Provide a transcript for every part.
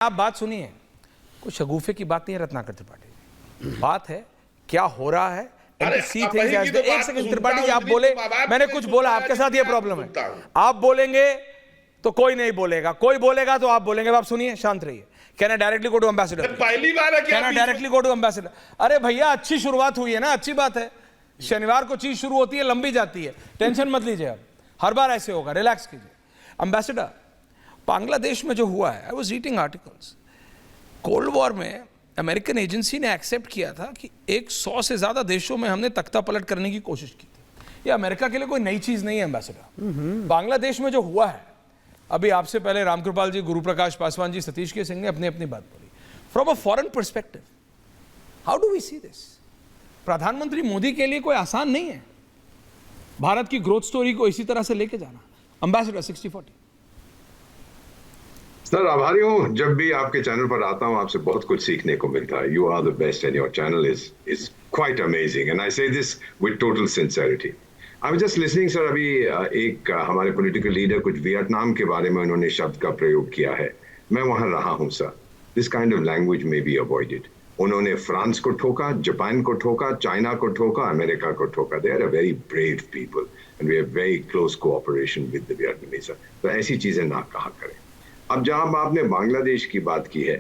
आप बात सुनिए, कोई शगुफे की बात नहीं है रत्नाकर त्रिपाठी, बात है क्या हो रहा है। एक सेकंड त्रिपाठी जी, आप बोले, मैंने कुछ बोला, आपके साथ ये प्रॉब्लम है, आप बोलेंगे तो कोई नहीं बोलेगा, कोई बोलेगा तो आप बोलेंगे। आप सुनिए, शांत रहिए। Can I directly go to ambassador? पहली बार है, can I directly go to ambassador? अरे भैया, अच्छी शुरुआत हुई है ना, अच्छी बात है। शनिवार को चीज शुरू होती है, लंबी जाती है, टेंशन मत लीजिए। अब हर बार ऐसे होगा, रिलैक्स कीजिए। एम्बेसडर, बांग्लादेश में जो हुआ है, I was reading articles, cold war में अमेरिकन एजेंसी ने एक्सेप्ट किया था कि 100 से ज्यादा देशों में हमने तख्ता पलट करने की कोशिश की थी। ये अमेरिका के लिए कोई नई चीज नहीं है एम्बेसडर। बांग्लादेश में जो हुआ है, अभी आपसे पहले रामकृपाल जी, गुरु प्रकाश पासवान जी, सतीश के सिंह ने अपनी अपनी बात बोली। From a foreign perspective, how do we see this? प्रधानमंत्री मोदी के लिए कोई आसान नहीं है भारत की ग्रोथ स्टोरी को इसी तरह से लेके जाना। एम्बेसडर 60-40। सर, आभारी हूँ। जब भी आपके चैनल पर आता हूँ, आपसे बहुत कुछ सीखने को मिलता है। You are the best and your channel is quite amazing and I say this with total sincerity. I am just listening sir. अभी एक हमारे पॉलिटिकल लीडर कुछ वियतनाम के बारे में उन्होंने शब्द का प्रयोग किया है। मैं वहां रहा हूं sir. This kind of language may be avoided. उन्होंने फ्रांस को ठोका, जापान को ठोका, चाइना को ठोका, अमेरिका को ठोका। They are a very brave people and we have very close cooperation with the Vietnamese sir. तो ऐसी चीजें ना कहा करें। अब जहां आपने बांग्लादेश की बात की है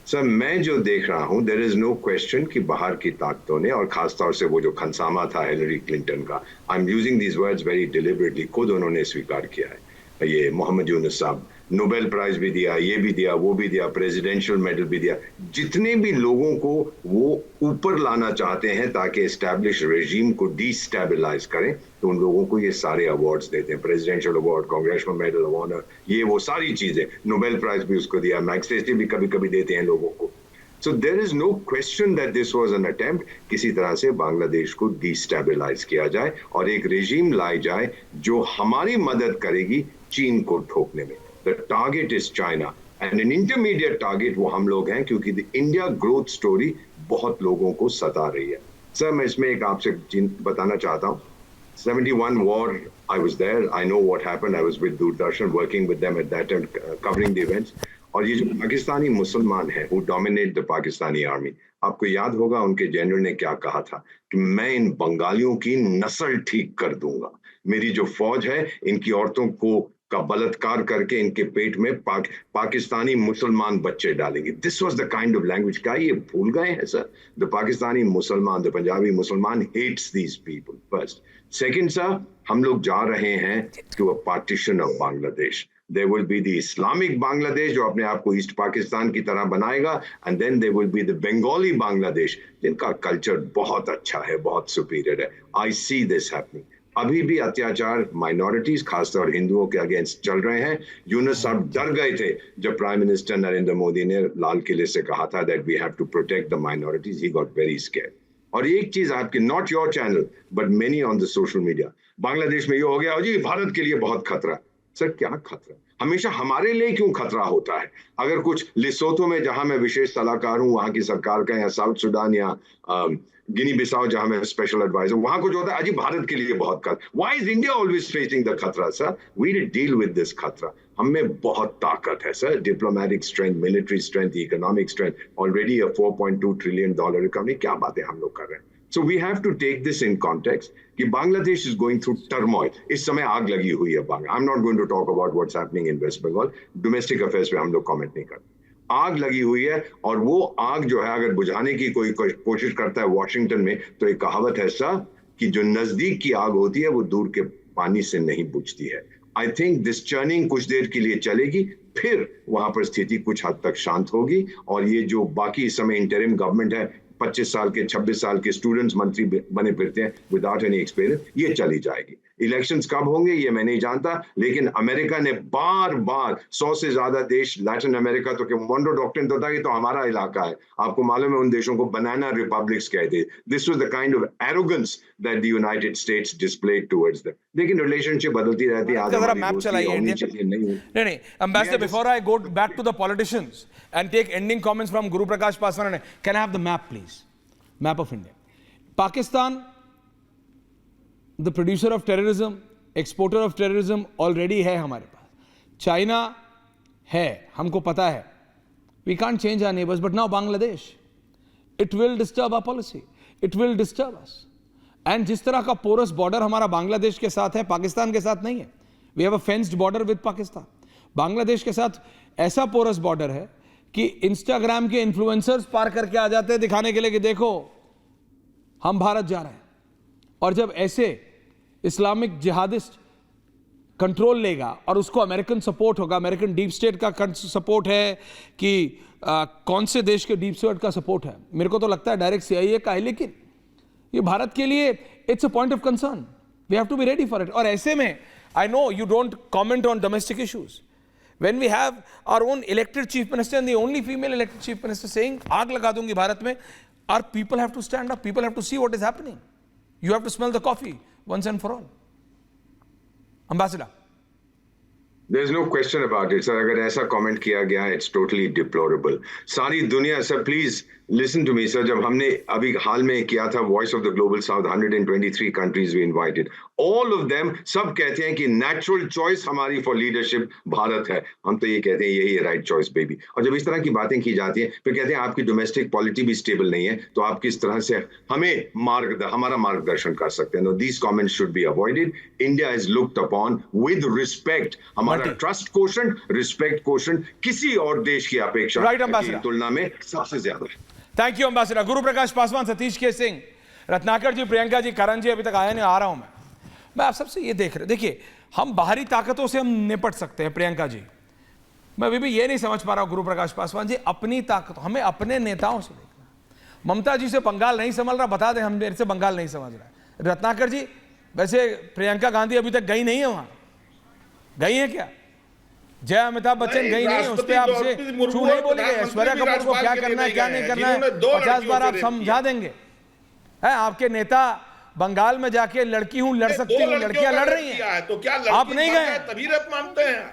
सर, मैं जो देख रहा हूं, देयर इज नो क्वेश्चन कि बाहर की ताकतों ने, और खासतौर से वो जो खनसामा था हिलरी क्लिंटन का, I am using these words very deliberately, खुद उन्होंने स्वीकार किया है। ये मोहम्मद यूनुस साहब, नोबेल प्राइज भी दिया, ये भी दिया, वो भी दिया, प्रेसिडेंशियल मेडल भी दिया। जितने भी लोगों को वो ऊपर लाना चाहते हैं ताकि एस्टैब्लिश रेजीम को डिस्टेबलाइज करें, तो उन लोगों को ये सारे अवार्ड्स देते हैं। Presidential award, congressman medal of honour, ये वो सारी चीजें, नोबेल प्राइज भी उसको दिया, मैग्सेसे भी कभी कभी देते हैं लोगों को। So there is no question that this was an attempt किसी तरह से बांग्लादेश को डिस्टेबलाइज किया जाए और एक रेजीम लाई जाए जो हमारी मदद करेगी चीन को ठोकने में। The target is China and an intermediate target वो हम लोग हैं, क्योंकि the India growth story बहुत लोगों को सता रही है। सर, मैं इसमें एक आपसे बताना चाहता हूँ। 71 war, I was there, I know what happened, I was with Doordarshan working with them at that time, covering the events। और ये जो पाकिस्तानी मुसलमान है who dominate the Pakistani army, आपको याद होगा उनके जनरल ने क्या कहा था कि मैं इन बंगालियों की नस्ल ठीक कर दूंगा। मेरी जो फौज है, इनकी औरतों को का बलात्कार करके इनके पेट में पाकिस्तानी मुसलमान बच्चे डालेंगे। This was the kind of language. क्या ये भूल गए हैं सर? द पाकिस्तानी मुसलमान, the Punjabi Musalman hates these people first. Second sir, हम लोग जा रहे हैं to a partition of Bangladesh. There will be the Islamic Bangladesh जो अपने आप को ईस्ट पाकिस्तान की तरह बनाएगा, and then there will be the Bengali Bangladesh जिनका कल्चर बहुत अच्छा है, बहुत सुपीरियर है। I see this happening। अभी भी अत्याचार माइनॉरिटीज, खासतौर हिंदुओं के अगेंस्ट चल रहे हैं। यूनुस साहब डर गए थे जब प्राइम मिनिस्टर नरेंद्र मोदी ने लाल किले से कहा था that we have to protect the minorities। He got very scared। और एक चीज आपके, not your channel but many on the social media, Bangladesh में ये हो गया जी भारत के लिए बहुत खतरा। सर, क्या खतरा? हमेशा हमारे लिए क्यों खतरा होता है? अगर कुछ लिसोतो में, जहां मैं विशेष सलाहकार हूं, वहां की सरकार का, या साउथ सुडान या गिनी बिसाओ जहां मैं स्पेशल एडवाइजर, वहां कुछ होता है अजी भारत के लिए बहुत खतरा। Why is India always facing the खतरा? Sir, we deal with this खतरा। हमें बहुत ताकत है sir, diplomatic strength, military strength, economic strength, already a $4.2 trillion economy. क्या बातें हम लोग कर रहे हैं? So we have to take this in context कि Bangladesh is going through turmoil। इस समय आग लगी हुई है Bangladesh. I'm not going to talk about what's happening in West Bengal। Domestic affairs पे हम लोग कमेंट नहीं करते। आग लगी हुई है, और वो आग जो है अगर बुझाने की कोई कोशिश करता है वॉशिंगटन में, तो एक कहावत है सर कि जो नजदीक की आग होती है वो दूर के पानी से नहीं बुझती है। आई थिंक दिस चर्निंग कुछ देर के लिए चलेगी, फिर वहां पर स्थिति कुछ हद तक शांत होगी, और ये जो बाकी इस समय इंटरिम गवर्नमेंट है, 25 साल के 26 साल के स्टूडेंट्स मंत्री बने फिरते हैं विदाउट एनी एक्सपीरियंस, ये चली जाएगी। इलेक्शंस कब होंगे ये मैं नहीं जानता, लेकिन अमेरिका ने बार बार 100 से ज्यादा देश, लैटिन अमेरिका तो मोंडो डॉक्ट्रिन तो था कि तो हमारा इलाका है, आपको मालूम है उन देशों को बनाना रिपब्लिक्स कहते। This was the kind of arrogance that the United States displayed towards them. लेकिन रिलेशनशिप बदलती रहती है। आज मैप चलाइए नहीं ambassador, before I go back to the politicians and take ending comments from Guru Prakash Paswan, can I have the map please? Map of India. Pakistan, the producer of terrorism, exporter of terrorism already है हमारे पास। China है, हमको पता है, We can't change our neighbors, but now Bangladesh, it will disturb our policy. It will disturb us. And जिस तरह का porous border हमारा बांग्लादेश के साथ है, पाकिस्तान के साथ नहीं है. We have a fenced border with Pakistan. Bangladesh के साथ ऐसा पोरस बॉर्डर है कि इंस्टाग्राम के इन्फ्लुएंसर्स पार करके आ जाते हैं दिखाने के लिए कि देखो हम भारत जा रहे हैं. और जब ऐसे इस्लामिक जिहादिस्ट कंट्रोल लेगा और उसको अमेरिकन सपोर्ट होगा, अमेरिकन डीप स्टेट का सपोर्ट है कि कौन से देश के डीप स्टेट का सपोर्ट है, मेरे को तो लगता है डायरेक्ट सीआईए का है, लेकिन ये भारत के लिए it's a point of concern. We have to be ready for it. और ऐसे में I know you don't comment on domestic issues. When we have our own elected chief minister and the only female elected chief minister saying आग लगा दूंगी भारत में, our people have to stand up. People have to see what is happening. You have to smell the coffee once and for all. Ambassador. There's no question about it, sir. अगर ऐसा comment किया गया, it's totally deplorable. सारी दुनिया, sir, please listen to me, sir. जब हमने अभी हाल में किया था Voice of the Global South, 123 countries we invited. All of them सब कहते हैं कि natural choice हमारी for leadership भारत है. हम तो ये कहते हैं यही है right choice, baby. और जब इस तरह की बातें की जाती हैं, फिर कहते हैं आपकी domestic polity भी stable नहीं है, तो आप किस तरह से हमारा मार्गदर्शन कर सकते हैं. No, these comments should be avoided. India is looked upon with respect. हमारा trust quotient, respect quotient किसी और देश की अपेक्षा की तुलना में सबसे ज्यादा है. Thank you ambassador. Guru Prakash Paswan, Satish के सिंह, रत्नाकर जी, प्रियंका जी, करण जी अभी तक आए नहीं, आ रहा हूं मैं आप सबसे ये देख रहे, देखिए हम बाहरी ताकतों से हम निपट सकते हैं. प्रियंका जी, मैं अभी भी ये नहीं समझ पा रहा हूं गुरु प्रकाश पासवान जी, अपनी ताकत हमें अपने नेताओं से देखना. ममता जी से बंगाल नहीं संभल रहा, बता दें हम मेरे से बंगाल नहीं समझ रहा है. रत्नाकर जी, वैसे प्रियंका गांधी अभी तक गई नहीं है, वहां गई है क्या? जय अमिताभ बच्चन गई नहीं है, उस पर आपसे छू नहीं बोली गई. ऐश्वर्या कपूर को क्या करना है क्या नहीं करना है 50 बार आप समझा देंगे. है आपके नेता बंगाल में जाके लड़की हूं लड़ सकती हूं, लड़कियां लड़ रही हैं, तो क्या आप नहीं गए? तभी रेप मानते हैं.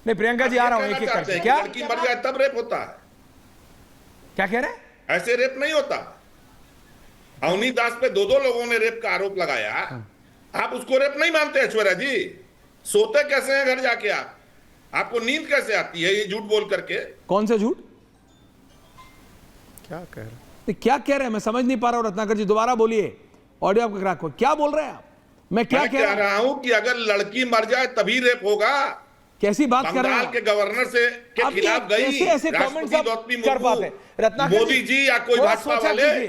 नहीं प्रियंका जी, आ रहा हूं एक एक करके. क्या लड़की मर जाए तब रेप होता है? क्या कह रहे हैं? ऐसे रेप नहीं होता. अवनी दास पे दो लोगों ने रेप का आरोप लगाया, आप उसको रेप नहीं मानते? ऐश्वर्या जी, सोते कैसे हैं घर जाके आप? आपको नींद कैसे आती है ये झूठ बोल करके? कौन सा झूठ? क्या कह रहे हैं मैं समझ नहीं पा रहा हूं. रत्नाकर जी दोबारा बोलिए, ऑडियो आपका क्रैक हो. क्या बोल रहे हैं आप? मैं क्या कह रहा हूं कि अगर लड़की मर जाए तभी रेप होगा. कैसी बात कर रहे हैं? बंगाल के गवर्नर से के खिलाफ गई, ऐसे कमेंट्स आप कर पाते हैं? रत्नाकर मोदी जी या कोई भाजपा वाले,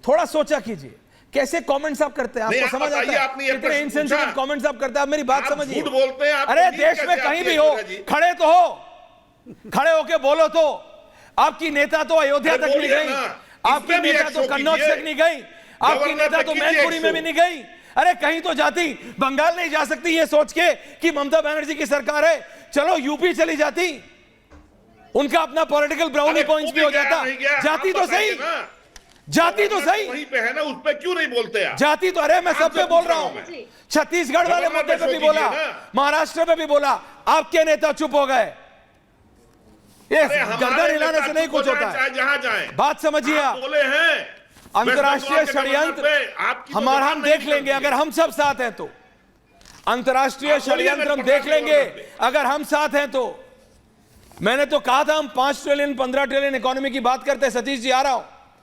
थोड़ा सोचा कीजिए. कैसे कमेंट्स आप करते हैं? आपको समझ आता है कितने इनसेंसिटिव कमेंट्स आप करते हैं? आप मेरी बात समझिए. झूठ बोलते हैं. अरे देश में कहीं भी हो, खड़े तो हो, खड़े होके बोलो. तो आपकी नेता तो अयोध्या तक नहीं गई, आपकी नेता तो कन्नौज तक नहीं गई, आपकी नेता तो मैनपुरी में भी नहीं गई. अरे कहीं तो जाती. बंगाल नहीं जा सकती ये सोच के कि ममता बनर्जी की सरकार है, चलो यूपी चली जाती, उनका अपना पॉलिटिकल ब्राउनी पॉइंट्स भी हो जाता. जाती तो सही, जाती तो सही. वहीं पे है ना, उस पे क्यों नहीं बोलते आप? जाती तो, अरे मैं सब पे बोल रहा हूं. छत्तीसगढ़ वाले मुद्दे पे भी बोला, महाराष्ट्र पे भी बोला, आपके नेता चुप हो गए. ये गर्दन हिलाने से नहीं कुछ होता है. जहां जाए बात समझिए आप. बोले हैं अंतर्राष्ट्रीय षड्यंत्र हमारा हम देख लेंगे अगर हम सब साथ हैं तो. अंतर्राष्ट्रीय षड्यंत्र हम देख लेंगे अगर हम साथ हैं तो. मैंने तो कहा था हम 5 ट्रिलियन 15 ट्रिलियन इकोनॉमी की बात करते हैं. सतीश जी, आ रहा हूं.